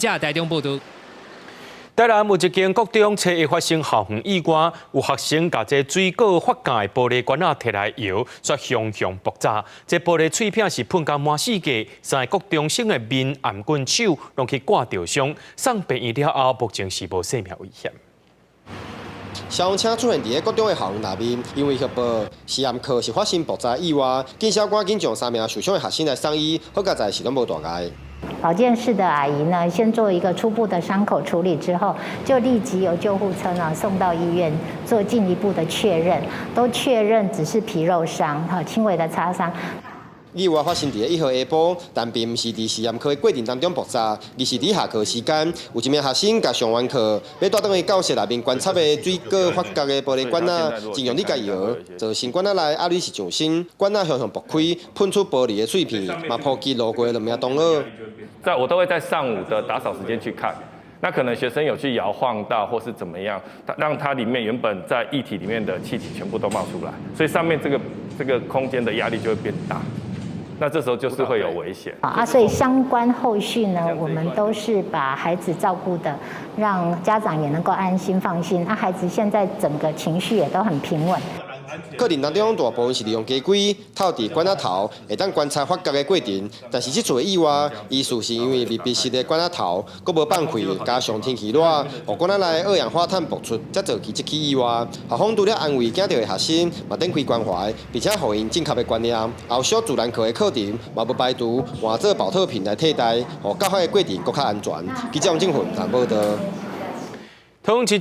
加台中报道。台南有一间国中初一发生校园意外，有学生把这水果发架的玻璃罐仔摕来摇，却熊熊爆炸。这玻璃碎片是喷到满世界，三个国中生的面、颔、棍、手拢去挂着伤，送病院了后，目前是无生命危险。消防车出现伫国中的校园内面，因为核爆，实验课是发生爆炸意外，警消赶紧将3名受伤的学生来送医，好在是拢无大碍。保健室的阿姨呢，先做一个初步的伤口处理之后，就立即由救护车呢送到医院做进一步的确认，都确认只是皮肉伤，轻微的擦伤。意外发生伫1号下晡，但并不是伫实验课的过程当中爆炸，而是伫下课时间，有一名学生甲上完课，要带转去教室内面观察的水果发角的玻璃管仔，尽用力甲摇，造成管仔内压力是上升，管仔向上爆开，喷出玻璃的碎片，嘛波及路过2名同学。我都会在上午的打扫时间去看，那可能学生有去摇晃到或是怎么样，让它里面原本在液体里面的气体全部都冒出来，所以上面这个空间的压力就会变大。那这时候就是会有危险所以相关后续呢，我们都是把孩子照顾的，让家长也能够安心放心。孩子现在整个情绪也都很平稳。课程当中大部分是利用家规套伫管仔头，会当观察发角的过程。但是这次的意外，疑似是因为密闭式的管仔头，佫无放开，加上天气热，互管仔内二氧化碳爆出，才造成这起意外。校方除了安慰惊到的学生，嘛展开关怀，并且互因正确的观念。后续自然课的课程嘛不排除换做保特瓶来替代，互教学的过程更较安全。记者王正훈报道。